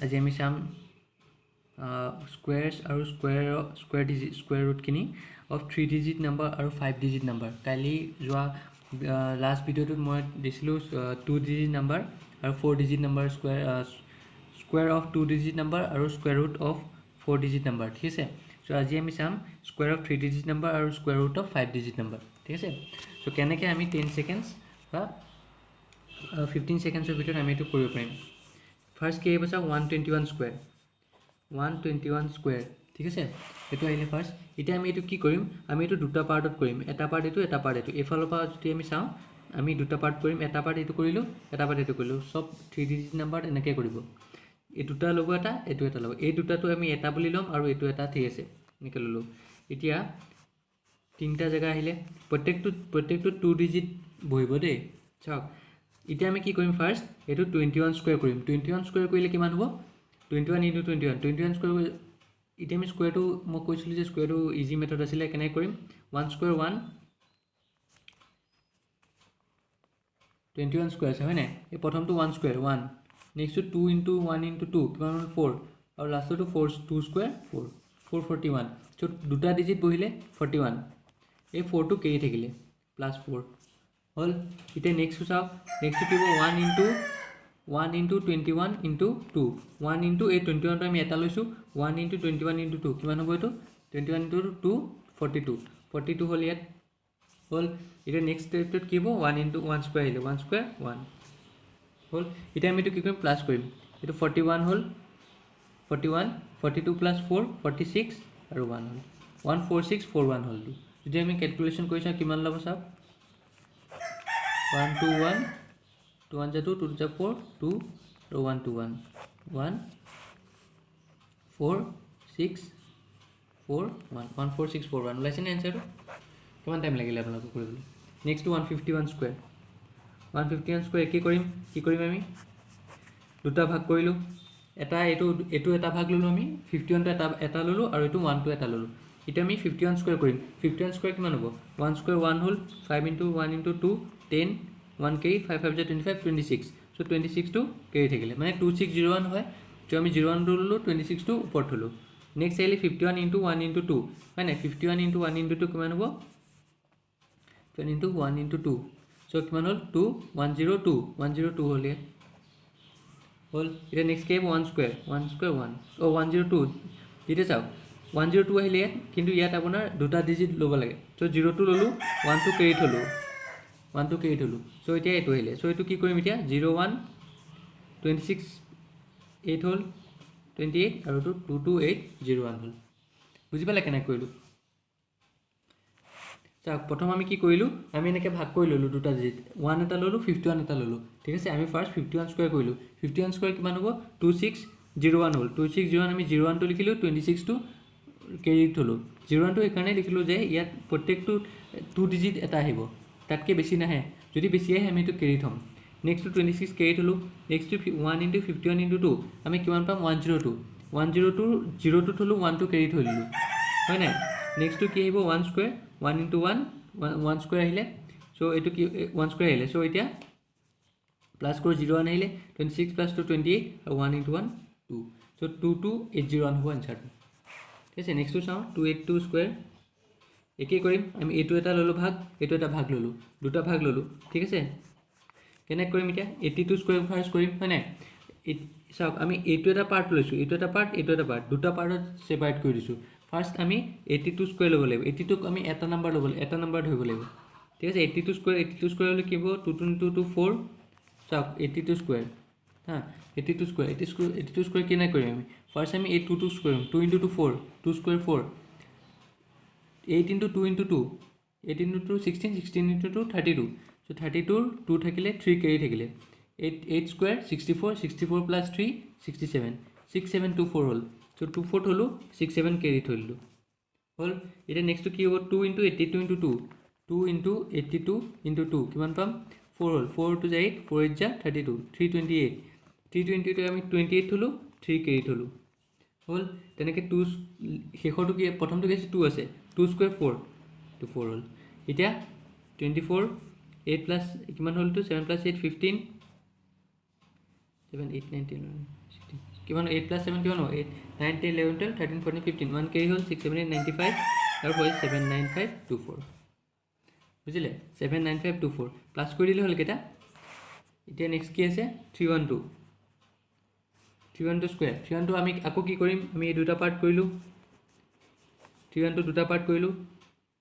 আজি আমি চাম স্কুৱেৰছ আৰু স্কুৱেৰ ৰুটখিনি অফ 3 ডিজিট নাম্বাৰ আৰু 5 ডিজিট নাম্বাৰ। কালি যোৱা লাষ্ট ভিডিঅ'টোত মই দিছিলোঁ 2 ডিজিট নাম্বাৰ আৰু 4 digit number square of 2 digit number আৰু square root of 4 digit number, ঠিক আছে। চ' আজি আমি চাম স্কুৱেৰ অফ 3 ডিজিট নাম্বাৰ আৰু square root of 5 digit number, ঠিক আছে। চ' কেনেকৈ আমি 10 ছেকেণ্ডছ বা 15 ছেকেণ্ডছৰ ভিতৰত আমি এইটো কৰিব পাৰিম। ফাৰ্ষ্ট কি আহিব চাওক 121 স্কুৱেৰ, 121 স্কুৱেৰ, ঠিক আছে। এইটো আহিলে ফাৰ্ষ্ট। এতিয়া আমি এইটো কি কৰিম, আমি এইটো দুটা পাৰ্টত কৰিম, এটা পাৰ্ট এইটো, এটা পাৰ্ট এইটো। এইফালৰ পৰা যদি আমি চাওঁ আমি দুটা পাৰ্ট কৰিম, এটা পাৰ্ট এইটো কৰিলোঁ, এটা পাৰ্ট এইটো কৰিলোঁ। চব 3 ডিজিট নাম্বাৰত এনেকৈ কৰিব। এই দুটা ল'ব এটা, এইটো এটা ল'ব। এই দুটাটো আমি এটা বুলি ল'ম আৰু এইটো এটা, ঠিক আছে, এনেকৈ ল'লোঁ। এতিয়া তিনিটা জেগা আহিলে, প্ৰত্যেকটো 2 ডিজিট বহিব দেই। চাওক এতিয়া আমি কি কৰিম, ফাৰ্ষ্ট এইটো 21 স্কুৱেৰ কৰিম। 21 স্কুৱেৰ কৰিলে কিমান হ'ব, 21 × 21 স্কুৱেৰ। এতিয়া আমি স্কুৱেৰটো মই কৈছিলোঁ যে স্কুৱেৰটো ইজি মেথড আছিলে, কেনেকৈ কৰিম, 1 স্কুৱেৰ 1, 21 স্কুৱেৰ আছে হয় নাই। এই প্ৰথমটো 1 স্কুৱেৰ 1, নেক্সটটো 2 × 1 × 2 কিমান হ'ল 4, আৰু লাষ্টটো 2 স্কুৱেৰ 4, 441। চ' দুটা ডিজিট বহিলে 41, এই 4টো কেৰি থাকিলে +4 হ'ল। এতিয়া নেক্সটটো চাওক, নেক্সটটো কি হ'ব 1 × 21 × 2, 1 × এই 21টো আমি এটা লৈছোঁ, 1 × 21 × 2 কিমান হ'ব, এইটো 21 × 2 42 হ'ল ইয়াত হ'ল। এতিয়া নেক্সট ষ্টেপটোত কি হ'ব, 1 × 1 স্কুৱেৰ আহিলে, 1 স্কুৱেৰ 1 হ'ল। এতিয়া আমি এইটো কি কৰিম, প্লাছ কৰিম। এইটো 41 হ'ল, 41, 42 + 4 46 আৰু 1 হ'ল, 14641 হ'ল। যদি আমি কেলকুলেশ্যন কৰি চাওঁ কিমান ল'ব চাওক, 1 2 1, 2 1 2, 2 2 4, 2 আৰু 1 2 1, 1 4 6 4 1, 14641 ওলাইছেনে এনচাৰটো? কিমান টাইম লাগিলে আপোনালোকক কৰিবলৈ? নেক্সটটো 151 স্কুৱেৰ, 151 স্কুৱেৰ কি কৰিম আমি দুটা ভাগ কৰিলোঁ, এইটো এটা ভাগ ল'লোঁ আমি, 51টো এটা ল'লোঁ আৰু এইটো 1টো এটা ল'লোঁ। এতিয়া আমি 51 স্কুৱেৰ কৰিম। 51 স্কুৱেৰ কিমান হ'ব, 1 স্কুৱেৰ 1 হ'ল, 5 × 1 × 2 10, 1 কেৰি, 5 5 25, 26। চ' 26টো কেৰি থাকিলে, মানে 2601 হয়। চ' আমি 01টো ল'লোঁ, 26টো ওপৰত থ'লোঁ। নেক্সট আহিলে 51 × 1 × 2 হয় নাই, 51 × 1 × 2 কিমান হ'ব, 51 × 1 × 2, চ' কিমান হ'ল 2 102 হ'ল ইয়াত হ'ল। এতিয়া নেক্সট কি আহিব 1 স্কুৱেৰ 1, 102। এতিয়া চাওক 102 আহিলে ইয়াত, কিন্তু ইয়াত আপোনাৰ দুটা ডিজিট ল'ব লাগে। চ' 0টো ল'লোঁ, 1টো কেৰি থ'লোঁ, চ' এতিয়া এইটো আহিলে। চ' এইটো কি কৰিম এতিয়া 01 26 8 হ'ল, 28 আৰু 22801 হ'ল। বুজি পালে কেনেকৈ কৰিলোঁ? চাওক প্ৰথম আমি কি কৰিলোঁ, আমি এনেকৈ ভাগ কৰি ল'লোঁ দুটা ডিজিট, 1 এটা ল'লোঁ, 51 এটা ল'লোঁ, ঠিক আছে। আমি ফাৰ্ষ্ট 51 স্কুৱেৰ কৰিলোঁ। 51 স্কুৱেৰ কিমান হ'ব, 2601 হ'ল। 2601 আমি 01টো লিখিলোঁ, 26টো কেৰি থ'লোঁ। 01টো সেইকাৰণে লিখিলোঁ যে ইয়াত প্ৰত্যেকটো 2 ডিজিট এটা আহিব, তাতকৈ বেছি নাহে। যদি বেছি আহে আমি এইটো কেৰি থ'ম। নেক্সটটো 26 কেৰি থ'লোঁ। নেক্সটটো 1 × 51 × 2 আমি কিমান পাম, 102। 0টো থ'লোঁ, 1টো কেৰি থৈ দিলোঁ হয় নাই। নেক্সটটো কি আহিব 1 স্কুৱেৰ 1 × 1 স্কুৱেৰ আহিলে। চ' এইটো কি 1 স্কুৱেৰ আহিলে। চ' এতিয়া প্লাছ কৰি 01 আহিলে, 26 + 2 28 আৰু 1 × 1 2, চ' 22801 হ'ব এনচাৰটো, ঠিক আছে। নেক্সটটো চাওঁ 282 স্কুৱেৰ। একেই কৰিম, আমি এইটো এটা ল'লোঁ ভাগ, এইটো এটা ভাগ ল'লোঁ, দুটা ভাগ ল'লোঁ, ঠিক আছে। কেনেকৈ কৰিম এতিয়া 82 স্কুৱেৰ ফাৰ্ষ্ট কৰিম হয় নাই। চাওক আমি এইটো এটা পাৰ্ট লৈছোঁ, এইটো এটা পাৰ্ট, দুটা পাৰ্টত ছেপাৰেট কৰি দিছোঁ। ফাৰ্ষ্ট আমি 82 স্কুৱেৰ ল'ব লাগিব, 82ক আমি এটা নাম্বাৰ ল'ব লাগিব, এটা নাম্বাৰ ধৰিব লাগিব, ঠিক আছে। 82 স্কুৱেৰ হ'লে কি হ'ব, 2 × 2 4। চাওক 82 স্কুৱেৰ হা, 82 স্কুৱেৰ কেনেকৈ কৰিম আমি, ফাৰ্ষ্ট আমি এই 2টো কৰিম, 2 × 2 4, 2 স্কুৱেৰ 4, 8 × 2 × 2, 8 × 2 16, 16 × 2 32। চ' 32ৰ 2 থাকিলে, 3 কেৰি থাকিলে, 8 স্কুৱেৰ 64, 64 + 3 67, 6724 হ'ল। চ' 24 থ'লোঁ, 67 কেৰি থৈ দিলোঁ হ'ল। এতিয়া নেক্সটটো কি হ'ব 2 × 82 × 2, 2 × 82 × 2 কিমান পাম 4 হ'ল, 4 × 2 = 8, 4 × 8 = 32, 328, 328টো আমি 28 থ'লোঁ, 3 কেৰি থ'লোঁ হ'ল। তেনেকৈ 2 শেষৰটো কি, প্ৰথমটো কি আছে 2 আছে, 2 স্কুৱেৰ 4, 4 হ'ল। এতিয়া 24 8 প্লাছ কিমান হ'ল, 7 + 8 15, 7 8 9 10 11 16 কিমান 8 + 7 কিমান হ'ব 8 9 10 11 12 13 14 15 1 কেৰি হ'ল 6 7 8 95 আৰু হয় 79524 বুজিলে 79524 প্লাছ কৰি দিলে হ'ল কেইটা এতিয়া নেক্সট কি আছে 312 স্কোয়াৰ 312 আমি আকৌ কি কৰিম আমি এই দুটা পাৰ্ট কৰিলোঁ 312 দুটা পাৰ্ট কৰিলোঁ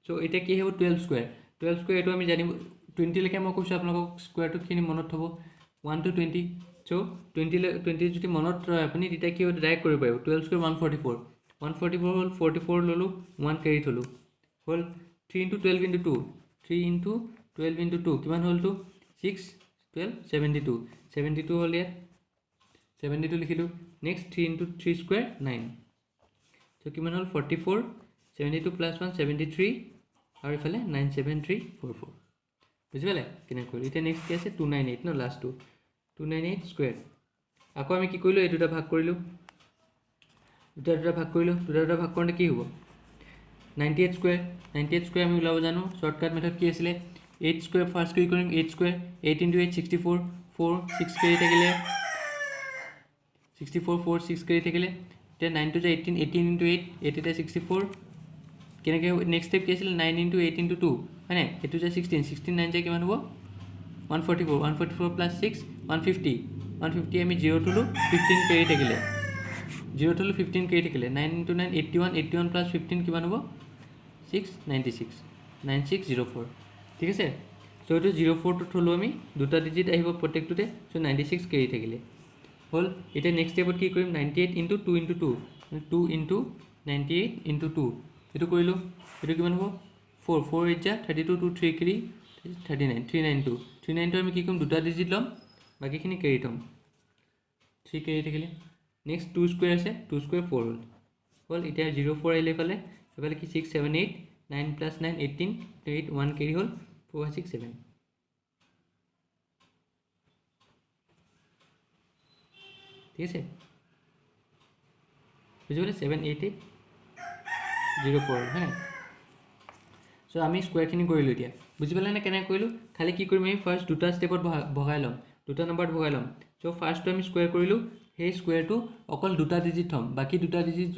সো এতিয়া কি হ'ব 12 স্কোয়াৰ এটো আমি জানিব 20 লৈকে মই কৈছোঁ আপোনালোকক স্কোয়াৰটোখিনি মনত থব 1 to 20 সো 20 যদি মনত ৰয় আপুনি তেতিয়া কি হ'ব ডাইৰেক্ট কৰিব পাৰিব 12 স্কোয়াৰ 144 হ'ল 44 ললোঁ 1 কেৰি থলোঁ হ'ল 3 into 12 into 2 3 into 12 into 2 কিমান হ'ল তো 6 12 72 হ'ল ইয়াত 72 লিখিলোঁ নেক্সট 3 into 3 স্কোয়াৰ 9 সো কিমান হ'ল 44 72 plus 1 73 আৰু ইফালে 97344 বুজি পালে কেনে কৰিলোঁ এতিয়া নেক্সট কি আছে 298 ন লাষ্টটো 298 স্কোয়াৰ আকৌ আমি কি কৰিলোঁ এই দুটা ভাগ কৰিলোঁ দুটা ভাগ কৰোঁতে কি হ'ব 98 স্কোয়াৰ আমি ওলাব জানো শৰ্টকাট মেথড কি আছিলে 8 স্কোয়াৰ ফাৰ্ষ্ট কি কৰিম 8 স্কোয়াৰ 8 into 8 64 4 6 কেৰি থাকিলে 64 4 6 কেৰি থাকিলে এতিয়া 9 to 18 18 into 8 8 এটা 64 কেনেকৈ নেক্সট ষ্টেপ কি আছিল 9 into 8 into 2 হয় নাই এটো যে 16 9 যে কিমান হ'ব 144 plus 6 150 আমি 0 টুলো 15 কেৰি থাকিলে 0 টুলো 15 কেৰি থাকিলে 9 into 9 81 plus 15 কিমান হ'ব 696 9604 ঠিক আছে সো এটো 04 টো থলো আমি দুটা ডিজিট আহিব প্ৰত্যেকটোতে সো 96 কেৰি থাকিলে হল এটা নেক্সট ষ্টেপত কি কৰিম 98 into 2 into 2 into 98 into 2 এটো কৰিলো এটো কিমান হ'ব 4 4 8 যা 32 2 3 কেৰি 39 392 আমি কি কৰিম দুটা ডিজিট লম বাকিখিনি কেৰি থম 3 কেৰি থাকিলে নেক্সট 2 স্কয়াৰ আছে 2 স্কয়াৰ 4 হ'ল এতিয়া 04 আহিলে এফালে কি 6 7 8 9 plus 9 18 8 1 কেৰি হ'ল 4 6 7 ঠিক আছে বুঝিলে 788 04 হ্যাঁ সো আমি স্কয়াৰখিনি কৰিলো এতিয়া বুজি পালে না কেনে কৰিলো খালি কি কৰিম আমি ফাৰ্স্ট দুটা ষ্টেপত ভগাই লম দুটা নাম্বাৰত ভগাই লম সো ফাৰ্স্টটো আমি স্কয়াৰ কৰিলো সেই স্কয়াৰটো অকল দুটা ডিজিট থম বাকি দুটা ডিজিট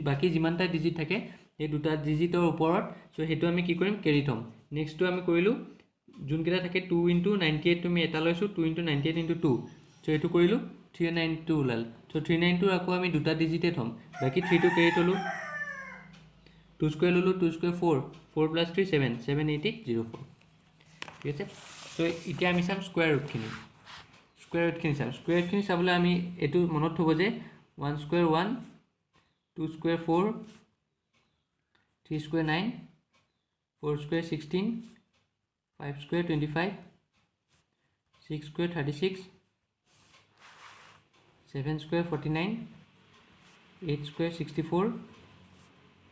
বাকি যিমানটা ডিজিট থাকে এই দুটা ডিজিটৰ ওপৰত সো হেতু আমি কি কৰিম কেৰি থম নেক্সটটো আমি কৰিলো যোনকেইটা থাকে 2 into 98 তুমি এটা লৈছো 2 into 98 into 2 সো এটো কৰিলো 392 ওলাল সো 392 আকৌ আমি দুটা ডিজিটে থম বাকি 3 টো কেৰি থলো 2 স্কয়াৰ ললো 2 স্কয়াৰ 4 4 plus 3 7 78804 ঠিক আছে সো এতিয়া আমি চাম স্কয়াৰ ৰুটখিনি চাবলৈ আমি এটো মনত থব যে 1 square 1 2 square 4 3 square 9 4 square 16 5 square 25 6 square 36 7 square 49 8 square 64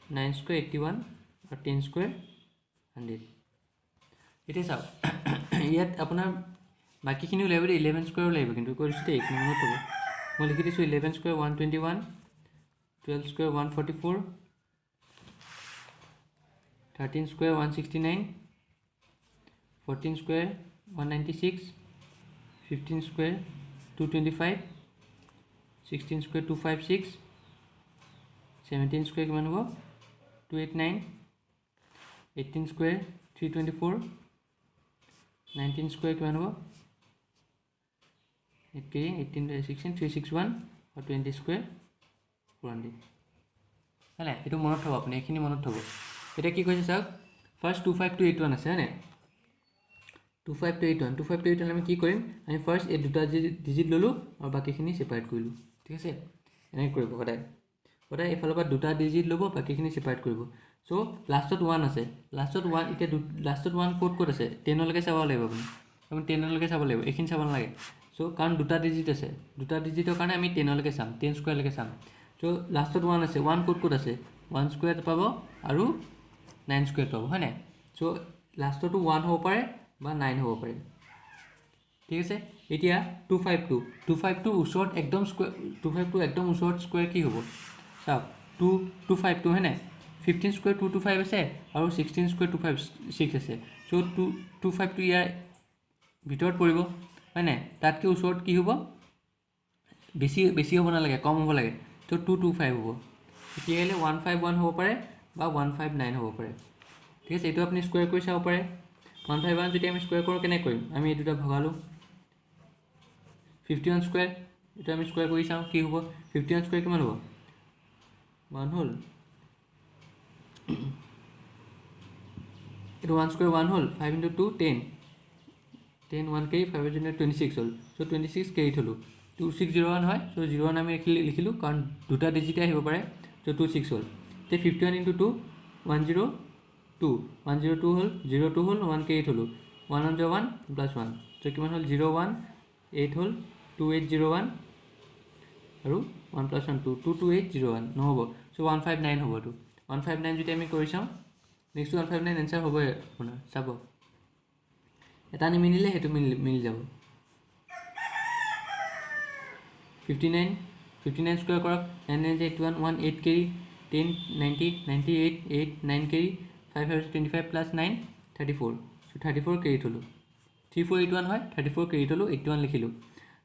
9 square 81 और 10 स्क्वायर 100 इटे চাও ইয়াত আপোনাৰ বাকিখিনি ওলাব 11 স্কয়াৰ ওলাব কিন্তু কৰিছতে এক মিনিট হ'ব মই লিখি দিছো 11 square 121 12 square 144 13 square 169 14 square 196 15 square 225 16 square 256 17 square কিমান হ'ব 289 18 square 324 19 square किमान हो 18 16 361 और 20 square 400 है ना ये मन थब अपनी ये मन थब ये कि कैसे चाक फार्स्ट 25281 আছে है 25281 আমি কি কৰিম আমি ফাৰ্স্ট এই দুটা ডিজিট ললো আৰু বাকিখিনি সেপাৰেট কৰিলো ঠিক আছে এনে কৰিব সদায় এফালৰ পৰা দুটা ডিজিট লব বাকিখিনি সেপাৰেট কৰিব সো লাষ্টত 1 আছে লাষ্টত 1 ইতে লাষ্টত 1 কোড আছে 10 লৈকে চাব লাগিব আপুনি 10 লৈকে চাব লাগিব এখিনি চাব নালাগে সো কাৰণ দুটা ডিজিট আছে দুটা ডিজিটৰ কাৰণে আমি 10 লৈকে চাম 10 স্কয়াৰ লৈকে চাম সো লাষ্টত 1 আছে 1 কোড আছে 1 স্কয়াৰ পাব আৰু 9 স্কয়াৰ পাব হয় না সো লাষ্টটো 1 হ'ব পাৰে বা 9 হ'ব পাৰে ঠিক আছে এতিয়া 252 ওচৰত একদম স্কয়াৰ 252 একদম ওচৰত স্কয়াৰ কি হ'ব চাওক 252 হয় না 15 স্কয়াৰ 225 আছে আৰু 16 স্কয়াৰ 256 আছে সো 252 ইয়াৰ ভিতৰত পৰিব হয় না তাতকৈ ওচৰত কি হ'ব বেছি হ'ব নালাগে, কম হ'ব লাগে। তো 225 হ'ব। এতিয়া আহিলে 151 হ'ব পাৰে বা 159 হ'ব পাৰে। ঠিক আছে, এইটো আপুনি স্কুৱেৰ কৰি চাব পাৰে। 151 যদি আমি স্কুৱেৰ কৰোঁ কেনেকৈ কৰিম? আমি এই দুটা ভগালোঁ 51 স্কুৱেৰ, এইটো আমি স্কুৱেৰ কৰি চাওঁ কি হ'ব। 51 স্কুৱেৰ কিমান হ'ব? 1 হ'ল, এইটো 1 স্কুৱেৰ 1 হ'ল, 5 × 2 10, 10 1 কেৰি, 5 26 হ'ল। চ' 26 কেৰি থলোঁ, 2601 হয়। চ' 01 আমি লিখিলোঁ কাৰণ দুটা ডিজিটে আহিব পাৰে। চ' 26 হ'ল। এতিয়া 51 × 2 102, 102 হ'ল, 02 হ'ল, 1 কেৰি থলোঁ, 1 × 1 + 1, চ' কিমান হ'ল? 01 8 হ'ল, 2801 আৰু 1 + 1 2, 22801 নহ'ব। চ' 159 হ'ব। এইটো 159 যদি আমি কৰি চাওঁ, নেক্সট 159 এনচাৰ হ'বই আপোনাৰ। চাব, এটা নিমিলিলে সেইটো মিলি যাব। 59 স্কুৱেৰ কৰক, 9 9 81, 1 8 কেৰি, 10 90, 98 8 9 কেৰি, 5 25 + 9 34, চ' 34 কেৰি থলোঁ। 3481 হয়, 34 কেৰি থলোঁ, 81 লিখিলোঁ।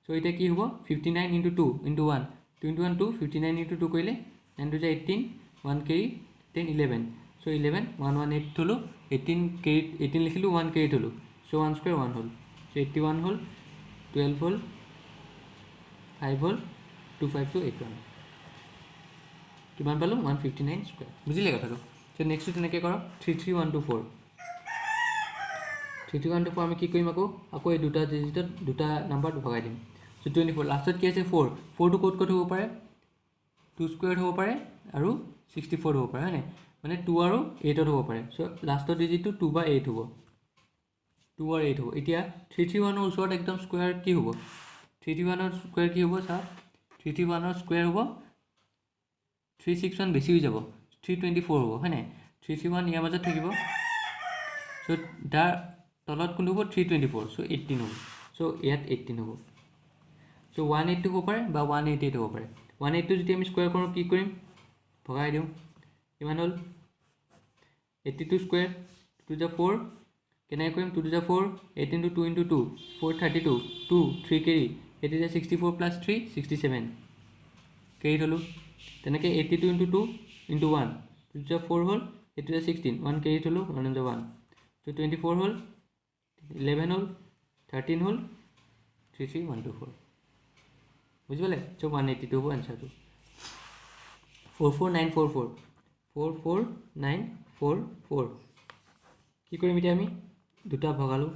চ' এতিয়া কি হ'ব? 59 × 2 × 1, 2 × 1 2, 59 × 2 কৰিলে 9 2 18, 1 কেৰি, 10 11, চ' 11 118 থলোঁ, 18 কেৰি, 18 লিখিলোঁ, 1 কেৰি থলোঁ, চ' 1 স্কুৱেৰ 1 হ'ল, চ' 81 হ'ল, 12 হ'ল, 5 হ'ল, 25 টো 81, কিমান পালোঁ? 159 স্কুৱেৰ। বুজিলে কথাটো? চ' নেক্সটটো তেনেকৈ কৰক, 33124, 33124 আমি কি কৰিম? আকৌ এই দুটা ডিজিটত দুটা নাম্বাৰত ভগাই দিম। চ' 24, লাষ্টত কি আছে? 4, 4টো ক'ত হ'ব পাৰে? 2 স্কুৱেৰত হ'ব পাৰে আৰু 64 হ'ব পাৰে, হয়নে? মানে 2 আৰু 8ত হ'ব পাৰে। চ' লাষ্টৰ ডিজিটটো 2 বা 8 হ'ব, 2 আৰু 8 হ'ব। এতিয়া 331ৰ ওচৰত একদম স্কুৱেৰ কি হ'ব? 331ৰ স্কুৱেৰ কি হ'ব? চাওক, 331ৰ স্কুৱেৰ হ'ব 361, বেছি হৈ যাব, 324 হ'ব, হয়নে? 331 ইয়াৰ মাজত থাকিব, চ' তাৰ তলত কোনটো হ'ব? 324, চ' 18 হ'ব। চ' ইয়াত 18 হ'ব। চ' 182 হ'ব পাৰে বা 188 হ'ব পাৰে। 182 যদি আমি স্কুৱেৰ কৰোঁ কি কৰিম? ভগাই দিওঁ, কিমান হ'ল? 82 স্কুৱেৰ, 2 × 4, কেনেকৈ কৰিম? 2 × 4, 8 × 2 × 2, 432, 2 3 কেৰি, 8 64 + 3 67 কেৰি থলোঁ। তেনেকৈ 82 × 2 × 1, 2 × 4 হ'ল, 8 16, 1 কেৰি থলোঁ, 1 × 1, চ' 24 হ'ল, 11 হ'ল, 13 হ'ল, 33124, বুজি পালে? চ' 182 হ'ব এনচাৰটো। 44944, 44944, কি কৰিম এতিয়া? আমি দুটা ভগালোঁ।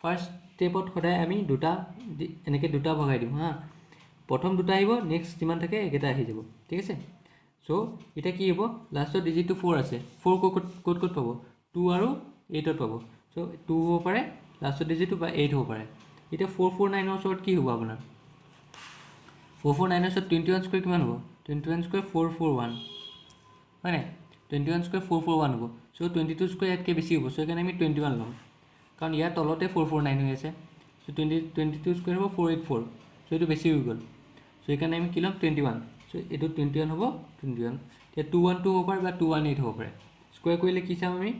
ফাৰ্ষ্ট ষ্টেপত সদায় আমি এনেকৈ দুটা ভগাই দিওঁ হা। প্ৰথম দুটা আহিব, নেক্সট যিমান থাকে একেটা আহি যাব, ঠিক আছে? চ' এতিয়া কি হ'ব? লাষ্টৰ ডিজিটটো 4 আছে, 4 ক'ত পাব? 2 আৰু 8ত পাব। চ' 2 হ'ব পাৰে লাষ্টৰ ডিজিটটো বা 8 হ'ব পাৰে। এতিয়া 449ৰ ওচৰত কি হ'ব আপোনাৰ? 449ৰ ওচৰত 21 স্কুৱেৰ কিমান হ'ব? 21 স্কুৱেৰ 441, হয় নাই? 21 স্কুৱেৰ 441 হ'ব। চ' 22 স্কুৱেৰ ইয়াতকৈ বেছি হ'ব, চ' সেইকাৰণে আমি 21 ল'ম, কাৰণ ইয়াৰ তলতে 449 হৈ আছে। চ' 22 স্কুৱেৰ হ'ব 484, চ' এইটো বেছি হৈ গ'ল, চ' সেইকাৰণে আমি কি ল'ম? 21, চ' এইটো 21 হ'ব, 21। এতিয়া 212 হ'ব পাৰে বা 218 হ'ব পাৰে। স্কুৱেৰ কৰিলে কি চাম আমি?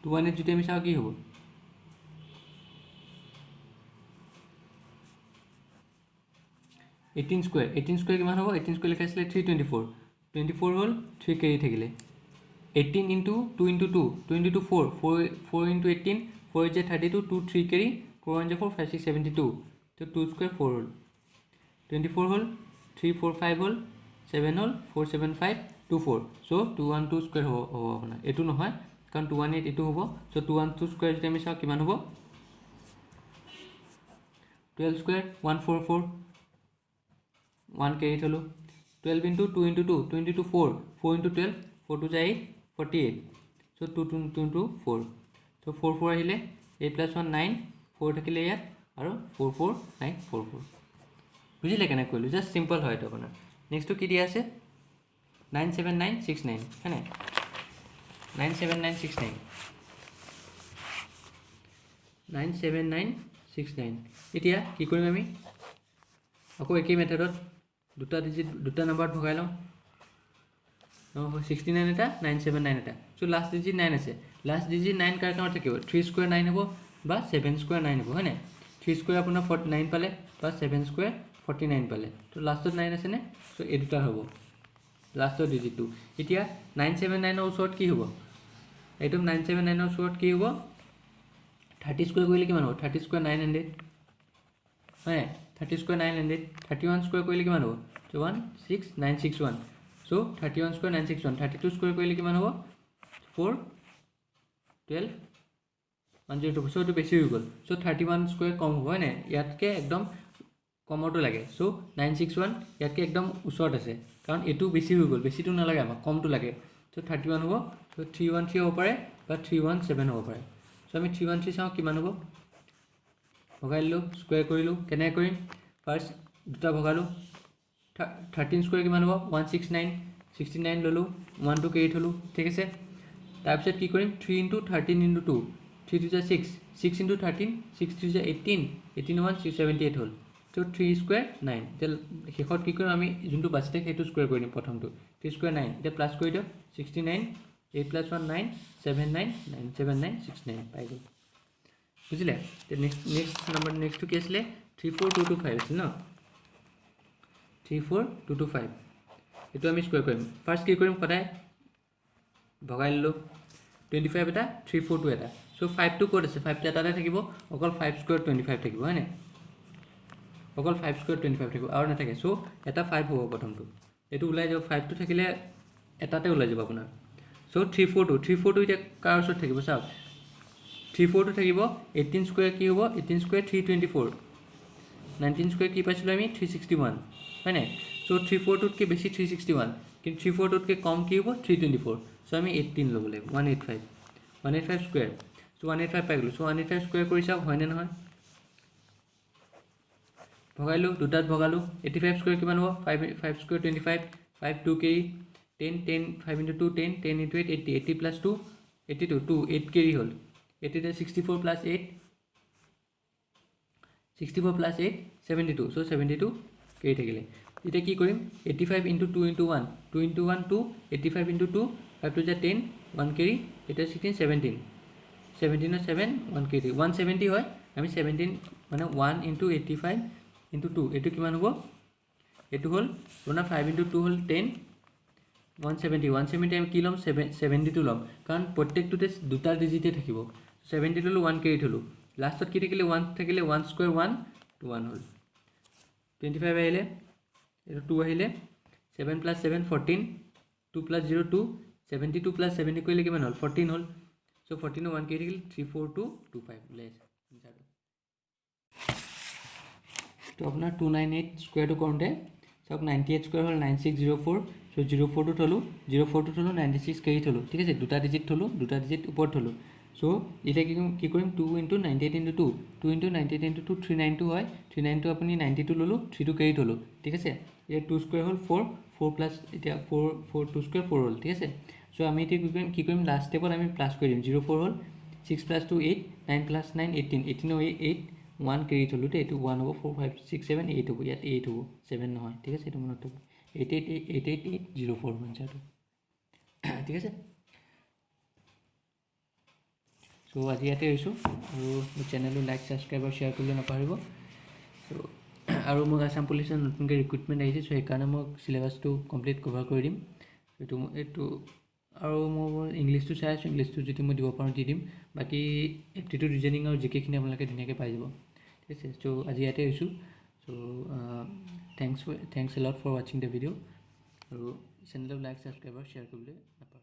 218 যদি আমি চাওঁ কি হ'ব? 18 স্কুৱেৰ, 18 স্কুৱেৰ কিমান হ'ব? 18 স্কুৱেৰ লিখাইছিলে 324, 24 হ'ল, 3 কেৰি থাকিলে, 18 × 2 × 2, 2 × 2 4, 4 × 18, 4 × 32, 2 3 কেৰি, 4 × 4 5 6 72, তো 2 স্কুৱেৰ 4 হ'ল, 24 হ'ল, 3 4 5 হ'ল, 7 হ'ল, 4 7 5 2 4, চ' 212 স্কুৱেৰ হ'ব আপোনাৰ। এইটো নহয়, কাৰণ 218 এইটো হ'ব। চ' 212 স্কুৱেৰ যদি আমি চাওঁ কিমান হ'ব? 12 স্কুৱেৰ 144, 1 কেৰি থলোঁ, 12 × 2 × 2, 2 × 2 4, 4 × 12, 4 2 8, 48, চ' 2 2 4, চ' 4 4 আহিলে, 8 + 1 9, 4 থাকিলে ইয়াত আৰু 4 4 9 4 4, বুজিলে কেনেকৈ কৰিলোঁ? জাষ্ট চিম্পল হয় এইটো আপোনাৰ। নেক্সটটো কি দিয়া আছে? 97969, হয় নাই? 97969, 97969। এতিয়া কি কৰিম আমি? আকৌ একেই মেথডত দুটা নাম্বাৰত ভগাই লওঁ। 69 এটা, 979 এটা, চ' লাষ্ট ডিজিট 9 আছে। লাষ্ট ডিজিট 9 কাৰ কাৰণে থাকিব? 3 স্কুৱেৰ 9 হ'ব বা 7 স্কুৱেৰ 9 হ'ব, হয় নাই? 3 স্কুৱেৰ আপোনাৰ 9 পালে বা 7 স্কুৱেৰ 49 পালে তো লাষ্টত 9 আছেনে সো এই দুটা হ'ব লাষ্টৰ ডিজিটটো এতিয়া 979 ৰ ওচৰত কি হ'ব একদম 979 ৰ ওচৰত কি হ'ব 30 স্কয়াৰ কৰিলে কিমান হ'ব 30 স্কয়াৰ 900 হয় 30 স্কয়াৰ 900 31 স্কয়াৰ কৰিলে কিমান হ'ব 16961 সো 31 স্কয়াৰ 961 32 স্কয়াৰ কৰিলে কিমান হ'ব 4 12 102 সো এটো বেছি হৈ গ'ল সো 31 স্কয়াৰ কম হ'ব হয় না ইয়াতকে একদম কমৰটো লাগে সো 961 ইয়াতকে একদম ওচৰত আছে কাৰণ এটো বেছি হৈ গ'ল বেছিটো নালাগে আমাক কমটো লাগে সো 31 হ'ব সো 313 হ'ব পাৰে বা 317 হ'ব পাৰে সো আমি 313 চাও কিমান হ'ব ভগাইলো স্কয়াৰ কৰিলো কেনে কৰিম ফাৰ্স্ট দুটা ভগালো 13 স্কয়াৰ কিমান হ'ব 169 69 ললো 1 2 কেৰি থলো ঠিক আছে তাৰপিছত কি কৰিম 3 * 13 * 2 3 2 6 6 * 13 6 3 18 18 1 678 হল তো 3 স্কয়াৰ 9 তেল হেখত কি কৰিম আমি যোনটো বাছিতে হেতু স্কয়াৰ কৰিম প্ৰথমটো 3 স্কয়াৰ 9 তে প্লাস কৰি দিও 69 8 + 1 9 79 979 69 পাই গ'ল বুঝিলে তে নেক্সট নাম্বার নেক্সট কি আসলে 34225 আছে না 34225 এটো আমি স্কয়াৰ কৰিম ফাৰ্স্ট কি কৰিম সদায় ভগাই ললো 25 এটা 342 এটা সো 5 টো কোড আছে 5 টা এটাতে থাকিব অকল 5 স্কয়াৰ 25 থাকিব হয় না অকল 5 স্কয়াৰ 25 থাকিব আৰু নাথাকে সো এটা 5 হ'ব প্ৰথমটো এটো উলাই যাব 5 টো থাকিলে এটাতে উলাই যাব আপোনাৰ সো 342 এটা কাৰ ওচৰত থাকিব চাওক 342 থাকিব 18 স্কয়াৰ কি হ'ব 18 স্কয়াৰ 324 19 স্কয়াৰ কি পাইছিলো আমি 361 হয় না সো 342 কে বেছি 361 কিন্তু 342 কে কম কি হ'ব 324 সো আমি 18 ল'ব লাগিব 185 স্কয়াৰ সো 185 পাই গলো সো 185 স্কয়াৰ কৰি চাও হয় না নহয় ভগাইলো দুটাত ভগালো 85 স্কয়াৰ কিমান হ'ব 5 স্কয়াৰ 25 5 2 কেৰি 10 10 5 * 2 10 10 * 8 80 80 + 2 82 2 8 কেৰি হল 80 তে 64 + 8 64 + 8 72 সো 72 কেৰি থাকিলে এটা কি কৰিম 85 * 2 * 1 2 * 1 2 85 * 2 5 2 10 1 কেৰি এটা 16 17 17 ৰ 7 1 কেৰি 170 হয় আমি 17 মানে 1 * 85 * 2 এটো কিমান হ'ব এটো হল আপোনাৰ 5 * 2 হল 10 170 আমি কি লম 72 লম কাৰণ প্ৰত্যেকটোতে দুটা ডিজিটে থাকিব 70 ললো 1 কেৰি থলো লাষ্টত কি থাকিলে 1 থাকিলে 1 স্কয়াৰ 1 2 1 হল 25 আহিলে এটো 2 আহিলে 7 + 7 14 2 + 0 2 72 + 70 কৰিলে কিমান হল 14 হল সো 14 1 কেৰি থাকিলে 34225 লেস তো আপোনাৰ 298 স্কয়াৰটো কৰোতে সব 98 স্কয়াৰ হল 9604 সো 04 টো থলো 96 কেৰি থলো ঠিক আছে দুটা ডিজিট থলো দুটা ডিজিট ওপৰত থলো সো এটা কি কৰিম 2 * 98 * 2 2 * 98 * 2 392 হয় 392 আপুনি 92 ললো 3 টো কেৰি থলো ঠিক আছে এ 2 স্কয়াৰ হল 4 4 প্লাস এটা 4 4 2 স্কয়াৰ 4 হল ঠিক আছে সো আমি এটা কি কৰিম লাষ্ট স্টেপত আমি প্লাস কৰি দিম 04 হল 6 + 2 8 9 + 9 18 18 8 1 কেৰি থলো তে এটো 1 হ'ব 4 5 6 7 8 হ'ব ইয়াত 8 হ'ব 7 নহয় ঠিক আছে এটো মনত ৰাখক 888804 আনসাৰটো ঠিক আছে সো আজি ইয়াতে হৈছো আৰু মোৰ চেনেলটো লাইক সাবস্ক্ৰাইব আৰু শেয়াৰ কৰিবলৈ নাপাহৰিব সো আৰু মোক আসাম পুলিচৰ নতুনকৈ ৰিক্ৰুটমেণ্ট আহিছে সো সেইকাৰণে মই সিলেবাসটো কমপ্লিট কভাৰ কৰি দিম এইটো আৰু মই ইংলিছটো চাই আছো ইংলিছটো যদি মই দিব পাৰোঁ দি দিম বাকি এপ্টিটিউড ৰিজনিং আৰু জিকেখিনি আপোনালোকে ধুনীয়াকৈ পাই যাব ঠিক আছে সো আজি ইয়াতে হৈছো so thanks a lot for watching the video আৰু চেনেলটো লাইক সাবস্ক্ৰাইব আৰু শেয়াৰ কৰিবলৈ নাপাহৰিব